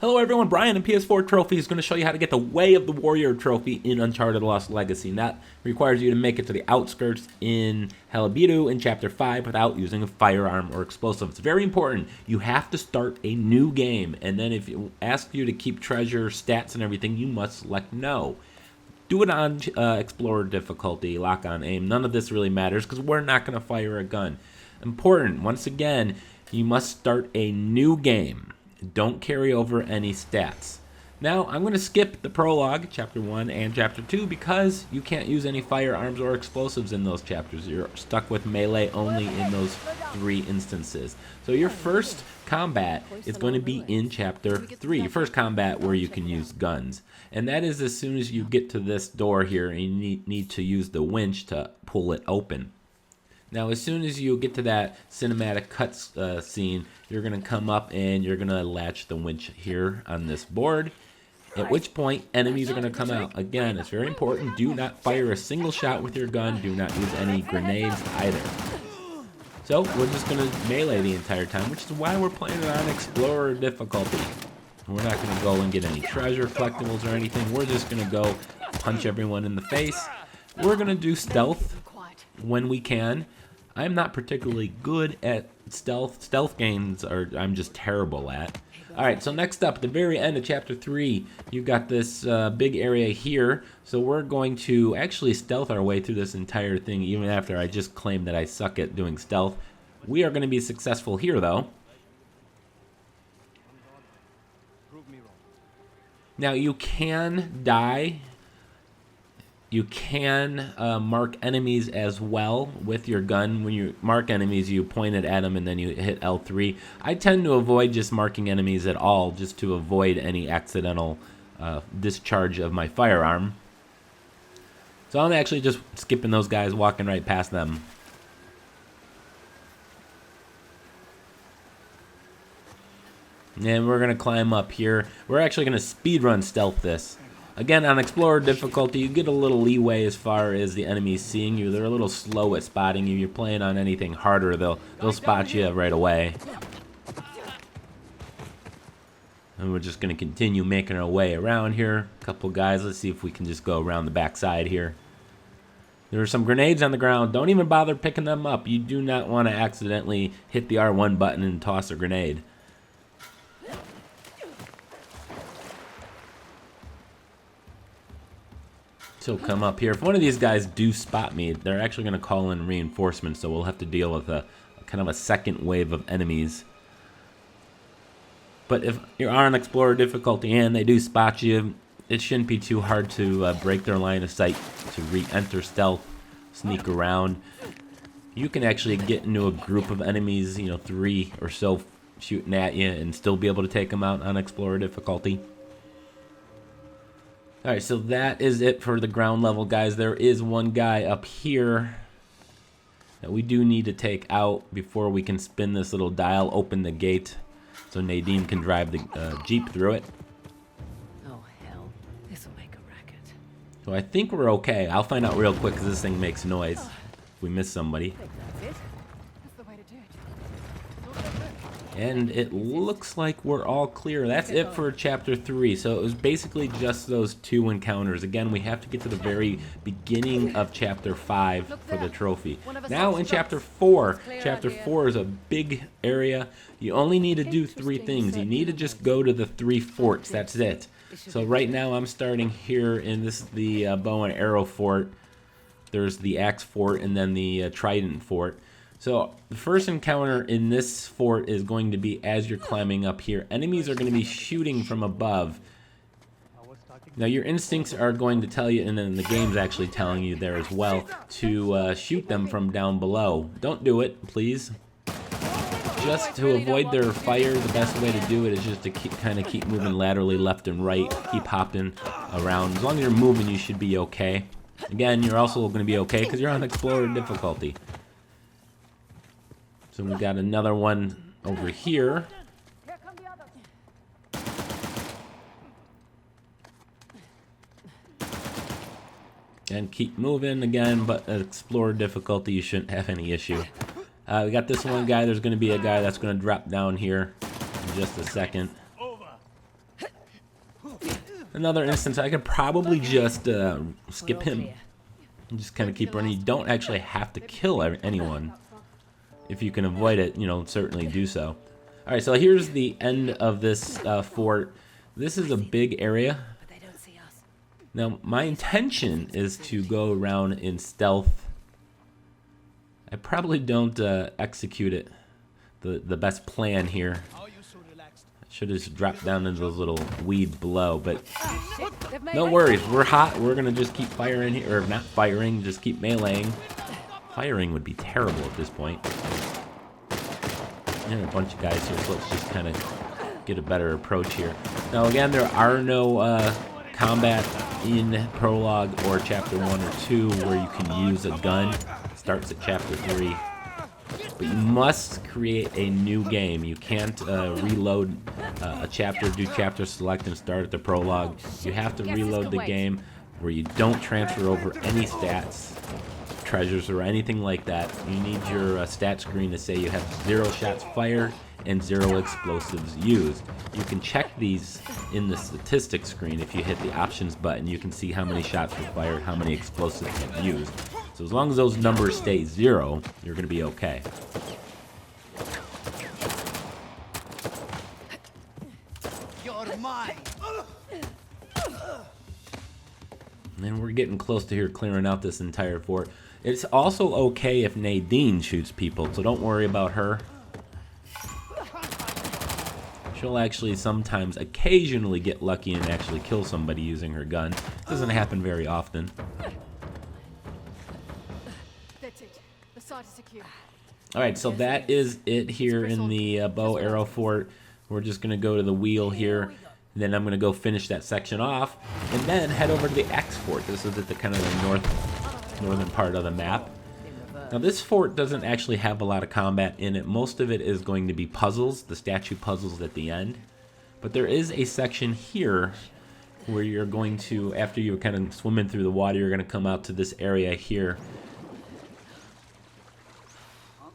Hello everyone, Brian and PS4 Trophy is going to show you how to get the Way of the Warrior trophy in Uncharted Lost Legacy. And that requires you to make it to the outskirts in Halabidu in Chapter 5 without using a firearm or explosive. It's very important. You have to start a new game, and then if it asks you to keep treasure, stats, and everything, you must select no. Do it on Explorer difficulty, lock on aim. None of this really matters because we're not going to fire a gun. Important, once again, you must start a new game. Don't carry over any stats. Now, I'm going to skip the prologue, Chapter 1 and Chapter 2, because you can't use any firearms or explosives in those chapters. You're stuck with melee only in those 3 instances. So your first combat is going to be in Chapter 3. Your first combat where you can use guns. And that is as soon as you get to this door here and you need to use the winch to pull it open. Now, as soon as you get to that cinematic cut scene, you're going to come up and you're going to latch the winch here on this board, at which point enemies are going to come out. Again, it's very important. Do not fire a single shot with your gun. Do not use any grenades either. So, we're just going to melee the entire time, which is why we're playing it on Explorer difficulty. We're not going to go and get any treasure, collectibles, or anything. We're just going to go punch everyone in the face. We're going to do stealth when we can. I'm not particularly good at stealth. Stealth games I'm just terrible at. Alright, so next up, at the very end of Chapter 3, you've got this big area here. So we're going to actually stealth our way through this entire thing, even after I just claimed that I suck at doing stealth. We are going to be successful here, though. Now, you can die. You can mark enemies as well with your gun. When you mark enemies, you point it at them and then you hit L3. I tend to avoid just marking enemies at all, just to avoid any accidental discharge of my firearm. So I'm actually just skipping those guys, walking right past them. And we're going to climb up here. We're actually going to speedrun stealth this. Again, on Explorer difficulty, you get a little leeway as far as the enemies seeing you. They're a little slow at spotting you. You're playing on anything harder, they'll spot you right away. And we're just going to continue making our way around here. A couple guys, let's see if we can just go around the backside here. There are some grenades on the ground. Don't even bother picking them up. You do not want to accidentally hit the R1 button and toss a grenade. So come up here. If one of these guys do spot me, they're actually going to call in reinforcements, so we'll have to deal with a kind of a second wave of enemies. But if you're on Explorer difficulty and they do spot you, it shouldn't be too hard to break their line of sight, to re-enter stealth, sneak around. You can actually get into a group of enemies, 3 or so shooting at you, and still be able to take them out on Explorer difficulty. Alright, so that is it for the ground level, guys. There is one guy up here that we do need to take out before we can spin this little dial, open the gate, so Nadine can drive the Jeep through it. Oh, hell. This'll make a racket. So I think we're okay. I'll find out real quick because this thing makes noise if we miss somebody. And it looks like we're all clear. That's it for Chapter 3. So it was basically just those 2 encounters. Again, we have to get to the very beginning of Chapter 5 for the trophy. Now in Chapter 4, Chapter 4 is a big area. You only need to do 3 things. You need to just go to the 3 forts. That's it. So right now I'm starting here, and this is the bow and arrow fort. There's the axe fort and then the Trident fort. So the first encounter in this fort is going to be as you're climbing up here. Enemies are going to be shooting from above. Now your instincts are going to tell you, and then the game's actually telling you there as well, to shoot them from down below. Don't do it, please. Just to avoid their fire, the best way to do it is just to kind of keep moving laterally left and right. Keep hopping around. As long as you're moving, you should be okay. Again, you're also going to be okay because you're on Explorer difficulty. So we've got another one over here. And keep moving again, but at Explorer difficulty, you shouldn't have any issue. We got this one guy. There's going to be a guy that's going to drop down here in just a second. Another instance, I could probably just skip him and just kind of keep running. You don't actually have to kill anyone. If you can avoid it, you know, certainly do so. All right, so here's the end of this fort. This is a big area. Now, my intention is to go around in stealth. I probably don't execute it the best plan here. I should have just dropped down into those little weeds below, but no worries. We're hot. We're going to just keep firing here, or not firing, just keep meleeing. Firing would be terrible at this point. And a bunch of guys here, so let's just kind of get a better approach here. Now, again, there are no combat in Prologue or Chapter 1 or 2 where you can use a gun. It starts at Chapter 3. But you must create a new game. You can't reload a chapter, do chapter select, and start at the Prologue. You have to reload the game where you don't transfer over any stats, treasures, or anything like that. You need your stat screen to say you have 0 shots fired and 0 explosives used. You can check these in the statistics screen. If you hit the options button, you can see how many shots were fired, how many explosives were used. So as long as those numbers stay 0, you're going to be okay. You're mine. And we're getting close to here, clearing out this entire fort. It's also okay if Nadine shoots people, so don't worry about her. She'll actually sometimes, occasionally get lucky and actually kill somebody using her gun. Doesn't happen very often. That's it. The site is secure. Alright, so that is it here in the bow arrow fort. We're just going to go to the wheel here. Then I'm going to go finish that section off. And then head over to the axe fort. This is at the kind of the northern part of the map. Now this fort doesn't actually have a lot of combat in it. Most of it is going to be puzzles, the statue puzzles at the end. But there is a section here where you're going to, after you're kind of swimming through the water, you're going to come out to this area here.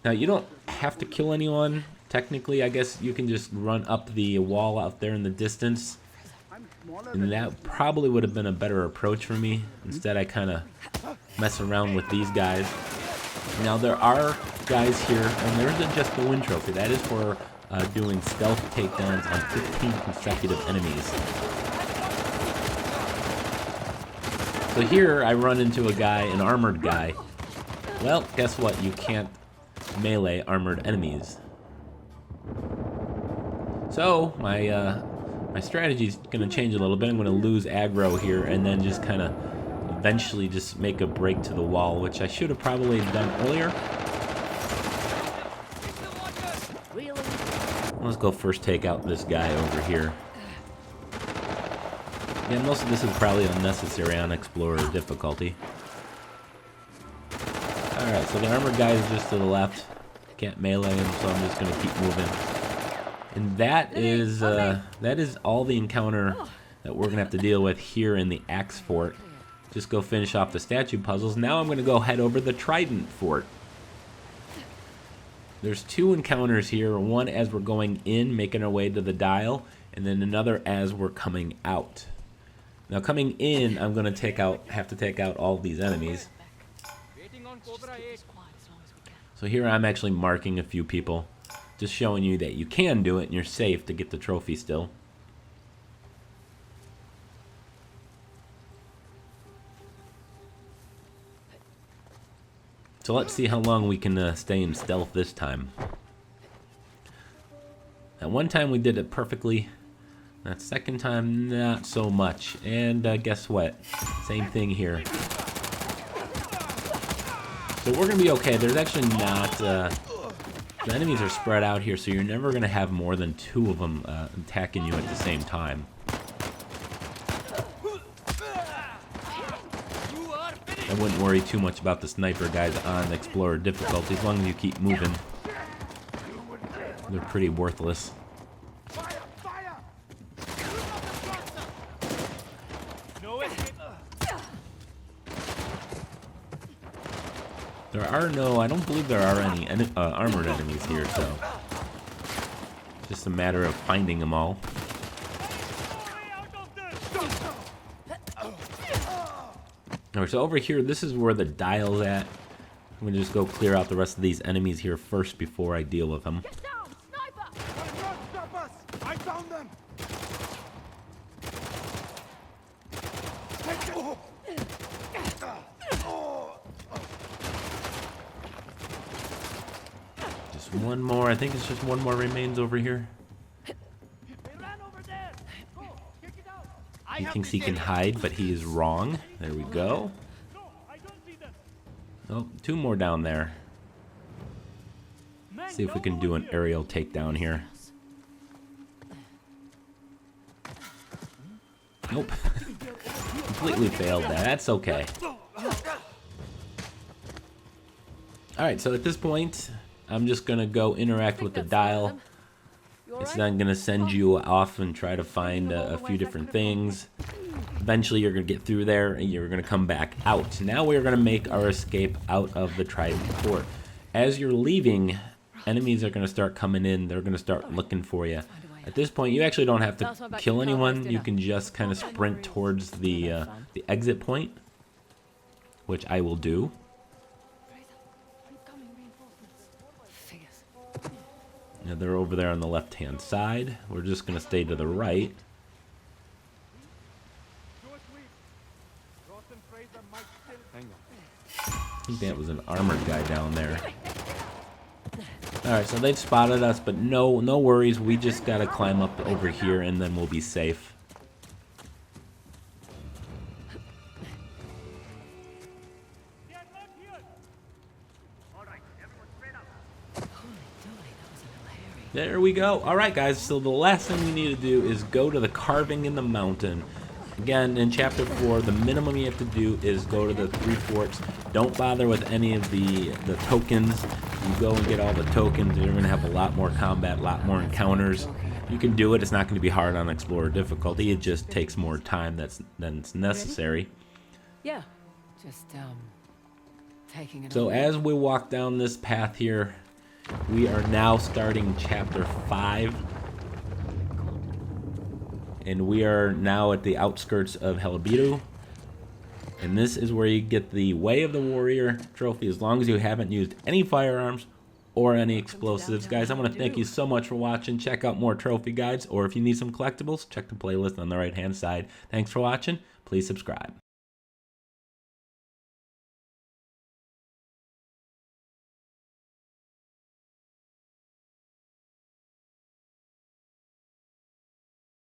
Now you don't have to kill anyone. Technically, I guess you can just run up the wall out there in the distance. And that probably would have been a better approach for me. Instead, I kind of mess around with these guys. Now, there are guys here, and there isn't just the win trophy. That is for doing stealth takedowns on 15 consecutive enemies. So here, I run into a guy, an armored guy. Well, guess what? You can't melee armored enemies. So, my strategy is going to change a little bit. I'm going to lose aggro here and then just kind of eventually just make a break to the wall, which I should have probably done earlier. Let's go first take out this guy over here. Yeah, most of this is probably unnecessary on Explorer difficulty. Alright, so the armored guy is just to the left. Can't melee him, so I'm just going to keep moving. And that is all the encounter that we're going to have to deal with here in the Axe Fort. Just go finish off the statue puzzles. Now I'm going to go head over the Trident Fort. There's 2 encounters here. One as we're going in, making our way to the dial, and then another as we're coming out. Now coming in, I'm going to have to take out all these enemies. So here I'm actually marking a few people. Just showing you that you can do it and you're safe to get the trophy still. So let's see how long we can stay in stealth this time. At one time we did it perfectly. That second time, not so much. And guess what? Same thing here. So we're going to be okay. There's actually not... the enemies are spread out here, so you're never going to have more than 2 of them attacking you at the same time. I wouldn't worry too much about the sniper guys on Explorer difficulty. As long as you keep moving, they're pretty worthless. There are no, I don't believe there are any armored enemies here, so it's just a matter of finding them all. Alright, so over here, this is where the dial's at. I'm gonna just go clear out the rest of these enemies here first before I deal with them. Get down! Sniper! Don't stop us! I found them! Just one more. I think it's just one more remains over here. They ran over there! Go! Kick it out! He thinks he can hide, but he is wrong. There we go. No, I don't see them! Oh, two more down there. Man, See if we down can do over an here. aerial takedown here. Nope. Completely failed that. That's okay. Alright, so at this point, I'm just going to go interact with the dial. It's then going to send you off and try to find a few different things. Eventually, you're going to get through there, and you're going to come back out. Now we're going to make our escape out of the Trident port. As you're leaving, enemies are going to start coming in. They're going to start looking for you. At this point, you actually don't have to kill anyone. You can just kind of sprint towards the exit point, which I will do. Figures. Now they're over there on the left-hand side. We're just going to stay to the right. I think that was an armored guy down there. Alright, so they've spotted us, but no worries. We just got to climb up over here, and then we'll be safe. There we go. Alright guys, so the last thing we need to do is go to the carving in the mountain. Again, in Chapter 4, the minimum you have to do is go to the 3 forts. Don't bother with any of the tokens. You go and get all the tokens, you're going to have a lot more combat, a lot more encounters. You can do it. It's not going to be hard on Explorer difficulty. It just takes more time than it's necessary. Yeah. Just taking it. So as we walk down this path here, we are now starting Chapter 5. And we are now at the outskirts of Helabidu. And this is where you get the Way of the Warrior trophy, as long as you haven't used any firearms or any explosives. Guys, I want to thank you so much for watching. Check out more trophy guides, or if you need some collectibles, check the playlist on the right-hand side. Thanks for watching. Please subscribe.